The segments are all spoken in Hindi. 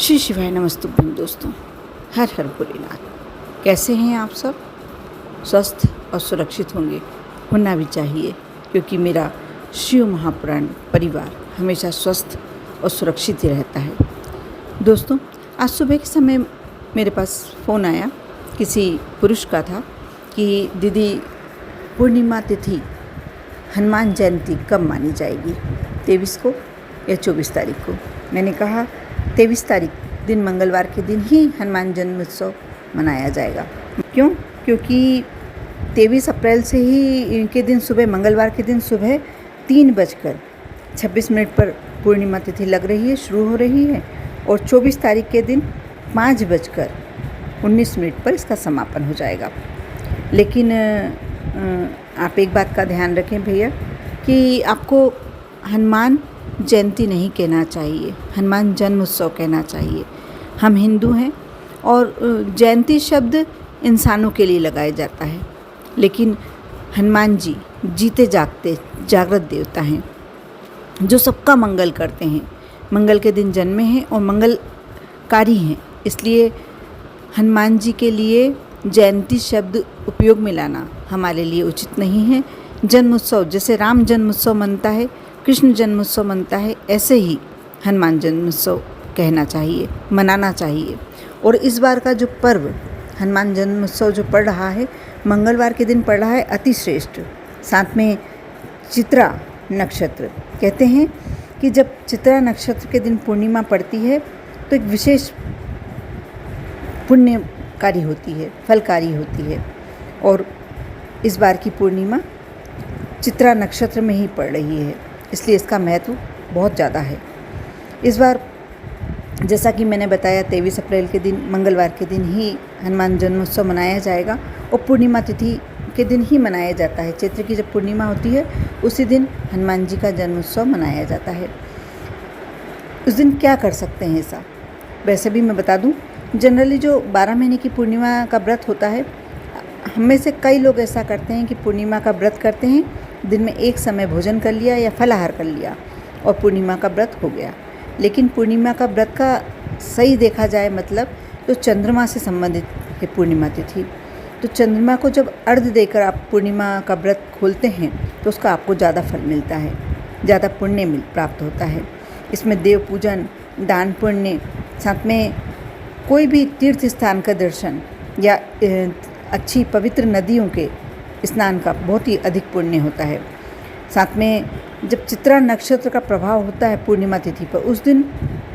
श्री शिवाय नमस्तुभ्यं दोस्तों। हर हर भोलेनाथ। कैसे हैं आप सब? स्वस्थ और सुरक्षित होना भी चाहिए, क्योंकि मेरा शिव महापुराण परिवार हमेशा स्वस्थ और सुरक्षित ही रहता है। दोस्तों, आज सुबह के समय मेरे पास फ़ोन आया, किसी पुरुष का था कि दीदी, पूर्णिमा तिथि हनुमान जयंती कब मानी जाएगी, 23 को या 24 तारीख को? मैंने कहा 23 तारीख दिन मंगलवार के दिन ही हनुमान जन्मोत्सव मनाया जाएगा। क्यों? क्योंकि 23 अप्रैल से ही के दिन सुबह, मंगलवार के दिन सुबह 3:26 पर पूर्णिमा तिथि लग रही है, शुरू हो रही है, और 24 तारीख के दिन 5:19 पर इसका समापन हो जाएगा। लेकिन आप एक बात का ध्यान रखें भैया, कि आपको हनुमान जयंती नहीं कहना चाहिए, हनुमान जन्मोत्सव कहना चाहिए। हम हिंदू हैं और जयंती शब्द इंसानों के लिए लगाया जाता है, लेकिन हनुमान जी जीते जागते जागृत देवता हैं जो सबका मंगल करते हैं। मंगल के दिन जन्मे हैं और मंगलकारी हैं, इसलिए हनुमान जी के लिए जयंती शब्द उपयोग में लाना हमारे लिए उचित नहीं है। जन्मोत्सव, जैसे राम जन्मोत्सव मनता है, कृष्ण जन्मोत्सव मनता है, ऐसे ही हनुमान जन्मोत्सव कहना चाहिए, मनाना चाहिए। और इस बार का जो पर्व हनुमान जन्मोत्सव जो पड़ रहा है, मंगलवार के दिन पड़ रहा है, अति श्रेष्ठ। साथ में चित्रा नक्षत्र, कहते हैं कि जब चित्रा नक्षत्र के दिन पूर्णिमा पड़ती है तो एक विशेष पुण्यकारी होती है, फलकारी होती है। और इस बार की पूर्णिमा चित्रा नक्षत्र में ही पड़ रही है, इसलिए इसका महत्व बहुत ज़्यादा है। इस बार जैसा कि मैंने बताया, 23 अप्रैल के दिन मंगलवार के दिन ही हनुमान जन्मोत्सव मनाया जाएगा, और पूर्णिमा तिथि के दिन ही मनाया जाता है। चैत्र की जब पूर्णिमा होती है उसी दिन हनुमान जी का जन्मोत्सव मनाया जाता है। उस दिन क्या कर सकते हैं ऐसा? वैसे भी मैं बता दूं, जनरली जो 12 महीने की पूर्णिमा का व्रत होता है, हम में से कई लोग ऐसा करते हैं कि पूर्णिमा का व्रत करते हैं, दिन में एक समय भोजन कर लिया या फलाहार कर लिया और पूर्णिमा का व्रत हो गया। लेकिन पूर्णिमा का व्रत का सही देखा जाए मतलब तो चंद्रमा से संबंधित है पूर्णिमा तिथि। तो चंद्रमा को जब अर्घ्य देकर आप पूर्णिमा का व्रत खोलते हैं तो उसका आपको ज़्यादा फल मिलता है, ज़्यादा पुण्य प्राप्त होता है। इसमें देव पूजन, दान पुण्य, साथ में कोई भी तीर्थ स्थान का दर्शन या अच्छी पवित्र नदियों के स्नान का बहुत ही अधिक पुण्य होता है। साथ में जब चित्रा नक्षत्र का प्रभाव होता है पूर्णिमा तिथि पर, उस दिन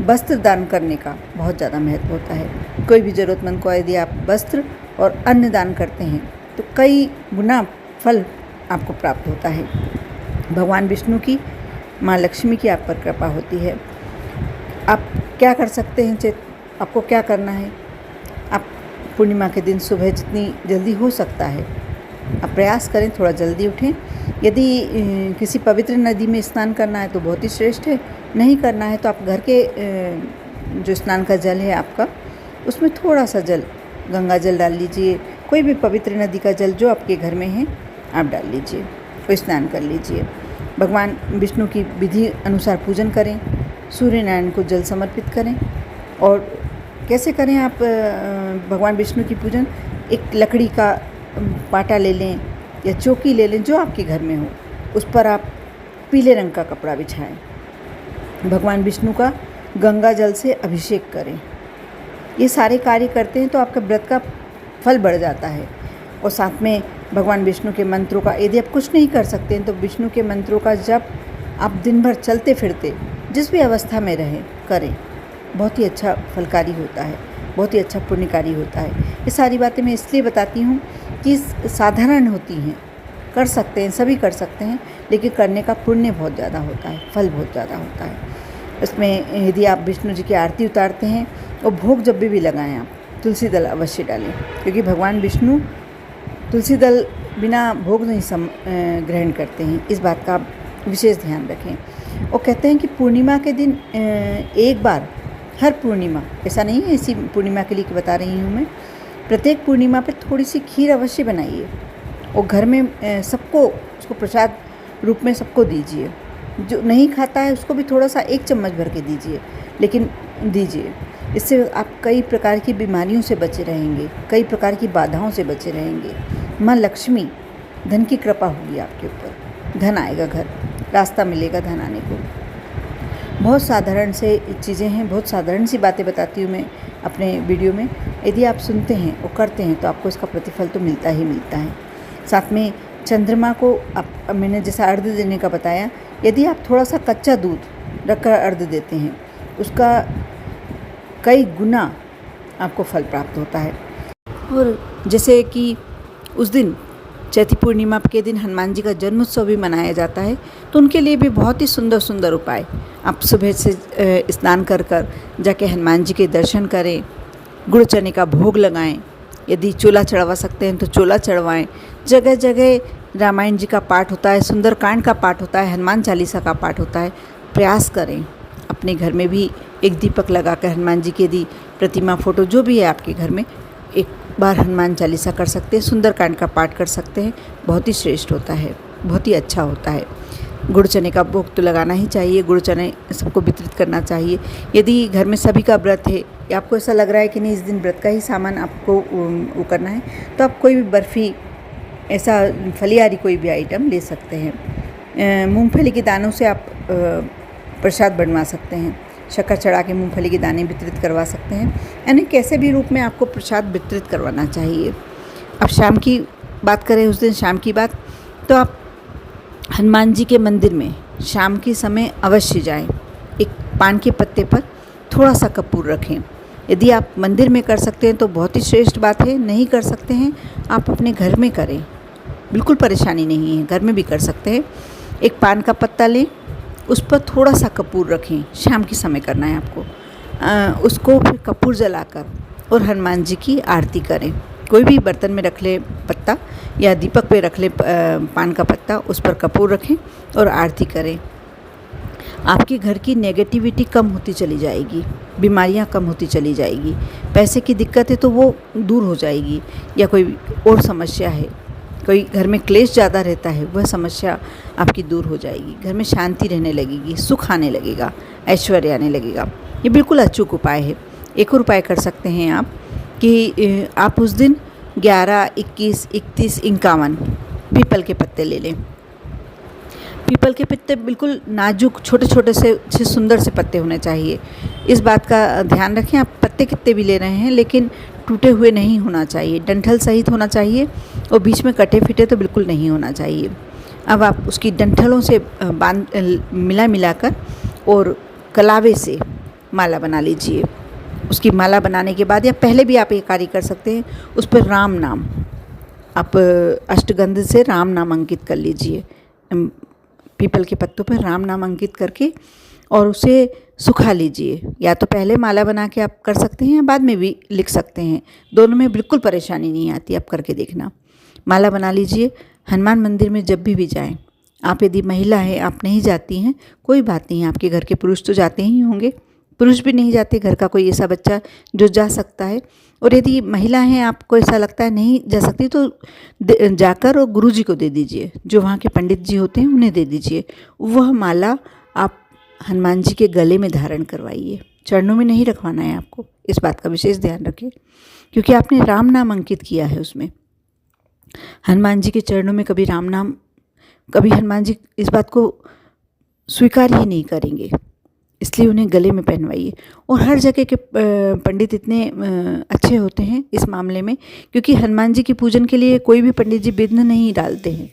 वस्त्र दान करने का बहुत ज़्यादा महत्व होता है। कोई भी ज़रूरतमंद को यदि आप वस्त्र और अन्न दान करते हैं तो कई गुना फल आपको प्राप्त होता है। भगवान विष्णु की, माँ लक्ष्मी की आप पर कृपा होती है। आप क्या कर सकते हैं? आपको क्या करना है? आप पूर्णिमा के दिन सुबह जितनी जल्दी हो सकता है आप प्रयास करें, थोड़ा जल्दी उठें। यदि किसी पवित्र नदी में स्नान करना है तो बहुत ही श्रेष्ठ है, नहीं करना है तो आप घर के जो स्नान का जल है आपका, उसमें थोड़ा सा जल, गंगा जल डाल लीजिए। कोई भी पवित्र नदी का जल जो आपके घर में है आप डाल लीजिए और स्नान कर लीजिए। भगवान विष्णु की विधि अनुसार पूजन करें, सूर्य नारायण को जल समर्पित करें। और कैसे करें आप भगवान विष्णु की पूजन? एक लकड़ी का पाटा ले लें या चौकी ले लें जो आपके घर में हो, उस पर आप पीले रंग का कपड़ा बिछाएं। भगवान विष्णु का गंगा जल से अभिषेक करें। ये सारे कार्य करते हैं तो आपका व्रत का फल बढ़ जाता है। और साथ में भगवान विष्णु के मंत्रों का, यदि आप कुछ नहीं कर सकते हैं तो विष्णु के मंत्रों का जप आप दिन भर चलते फिरते जिस भी अवस्था में रहें करें, बहुत ही अच्छा फलकारी होता है, बहुत ही अच्छा पुण्यकारी होता है। ये सारी बातें मैं इसलिए बताती हूँ कि साधारण होती हैं, कर सकते हैं, सभी कर सकते हैं, लेकिन करने का पुण्य बहुत ज़्यादा होता है, फल बहुत ज़्यादा होता है। इसमें यदि आप विष्णु जी की आरती उतारते हैं और भोग जब भी लगाएं, आप तुलसी दल अवश्य डालें, क्योंकि भगवान विष्णु तुलसी दल बिना भोग नहीं ग्रहण करते हैं। इस बात का आप विशेष ध्यान रखें। और कहते हैं कि पूर्णिमा के दिन एक बार, हर पूर्णिमा, ऐसा नहीं है इसी पूर्णिमा के लिए बता रही हूँ मैं, प्रत्येक पूर्णिमा पर थोड़ी सी खीर अवश्य बनाइए और घर में सबको उसको प्रसाद रूप में सबको दीजिए। जो नहीं खाता है उसको भी थोड़ा सा 1 चम्मच भर के दीजिए, लेकिन दीजिए। इससे आप कई प्रकार की बीमारियों से बचे रहेंगे, कई प्रकार की बाधाओं से बचे रहेंगे। माँ लक्ष्मी, धन की कृपा होगी आपके ऊपर, धन आएगा घर, रास्ता मिलेगा धन आने को। बहुत साधारण से चीज़ें हैं, बहुत साधारण सी बातें बताती हूँ मैं अपने वीडियो में। यदि आप सुनते हैं और करते हैं तो आपको इसका प्रतिफल तो मिलता ही मिलता है। साथ में चंद्रमा को आप, मैंने जैसा अर्घ देने का बताया, यदि आप थोड़ा सा कच्चा दूध रखकर अर्घ देते हैं, उसका कई गुना आपको फल प्राप्त होता है। और जैसे कि उस दिन चैती पूर्णिमा के दिन हनुमान जी का जन्मोत्सव भी मनाया जाता है, तो उनके लिए भी बहुत ही सुंदर सुंदर उपाय। आप सुबह से स्नान कर जाके हनुमान जी के दर्शन करें, गुड़ चने का भोग लगाएं, यदि चोला चढ़वा सकते हैं तो चोला चढ़वाएं। जगह जगह रामायण जी का पाठ होता है, सुंदरकांड का पाठ होता है, हनुमान चालीसा का पाठ होता है। प्रयास करें अपने घर में भी एक दीपक लगाकर हनुमान जी की यदि प्रतिमा, फोटो जो भी है आपके घर में, एक बार हनुमान चालीसा कर सकते हैं, सुंदरकांड का पाठ कर सकते हैं। बहुत ही श्रेष्ठ होता है, बहुत ही अच्छा होता है। गुड़ चने का भोग तो लगाना ही चाहिए, गुड़ चने सबको वितरित करना चाहिए। यदि घर में सभी का व्रत है या आपको ऐसा लग रहा है कि नहीं इस दिन व्रत का ही सामान आपको वो करना है, तो आप कोई भी बर्फ़ी, ऐसा फलियारी कोई भी आइटम ले सकते हैं। मूंगफली के दानों से आप प्रसाद बनवा सकते हैं, शक्कर चढ़ा के मूंगफली के दाने वितरित करवा सकते हैं। यानी कैसे भी रूप में आपको प्रसाद वितरित करवाना चाहिए। अब शाम की बात करें, उस दिन शाम की बात, तो आप हनुमान जी के मंदिर में शाम के समय अवश्य जाएं। एक पान के पत्ते पर थोड़ा सा कपूर रखें। यदि आप मंदिर में कर सकते हैं तो बहुत ही श्रेष्ठ बात है, नहीं कर सकते हैं आप अपने घर में करें, बिल्कुल परेशानी नहीं है, घर में भी कर सकते हैं। एक पान का पत्ता लें, उस पर थोड़ा सा कपूर रखें, शाम के समय करना है आपको। उसको फिर कपूर जलाकर और हनुमान जी की आरती करें। कोई भी बर्तन में रख ले पत्ता या दीपक पे रख ले पान का पत्ता, उस पर कपूर रखें और आरती करें। आपके घर की नेगेटिविटी कम होती चली जाएगी, बीमारियां कम होती चली जाएगी, पैसे की दिक्कत है तो वो दूर हो जाएगी, या कोई और समस्या है, कोई घर में क्लेश ज़्यादा रहता है, वह समस्या आपकी दूर हो जाएगी। घर में शांति रहने लगेगी, सुख आने लगेगा, ऐश्वर्य आने लगेगा। ये बिल्कुल अचूक उपाय है। एक और उपाय कर सकते हैं आप कि आप उस दिन 11, 21, 31, 51 पीपल के पत्ते ले लें। पीपल के पत्ते बिल्कुल नाजुक, छोटे छोटे से सुंदर से पत्ते होने चाहिए। इस बात का ध्यान रखें, आप पत्ते कितने भी ले रहे हैं लेकिन टूटे हुए नहीं होना चाहिए, डंठल सहित होना चाहिए, और बीच में कटे फिटे तो बिल्कुल नहीं होना चाहिए। अब आप उसकी डंठलों से मिलाकर और कलावे से माला बना लीजिए। उसकी माला बनाने के बाद या पहले भी आप ये कार्य कर सकते हैं, उस पर राम नाम, आप अष्टगंध से राम नाम अंकित कर लीजिए। पीपल के पत्तों पर राम नाम अंकित करके और उसे सुखा लीजिए। या तो पहले माला बना के आप कर सकते हैं या बाद में भी लिख सकते हैं, दोनों में बिल्कुल परेशानी नहीं आती, आप करके देखना। माला बना लीजिए। हनुमान मंदिर में जब भी जाएं, आप यदि महिला हैं, आप नहीं जाती हैं, कोई बात नहीं, आपके घर के पुरुष तो जाते ही होंगे, पुरुष भी नहीं जाते, घर का कोई ऐसा बच्चा जो जा सकता है। और यदि महिला हैं, आपको ऐसा लगता है नहीं जा सकती, तो जाकर और गुरुजी को दे दीजिए, जो वहाँ के पंडित जी होते हैं उन्हें दे दीजिए। वह माला आप हनुमान जी के गले में धारण करवाइए, चरणों में नहीं रखवाना है आपको। इस बात का विशेष ध्यान रखें, क्योंकि आपने राम नाम अंकित किया है उसमें। हनुमान जी के चरणों में कभी राम नाम, कभी हनुमान जी इस बात को स्वीकार ही नहीं करेंगे, इसलिए उन्हें गले में पहनवाइए। और हर जगह के पंडित इतने अच्छे होते हैं इस मामले में, क्योंकि हनुमान जी के पूजन के लिए कोई भी पंडित जी विघ्न नहीं डालते हैं।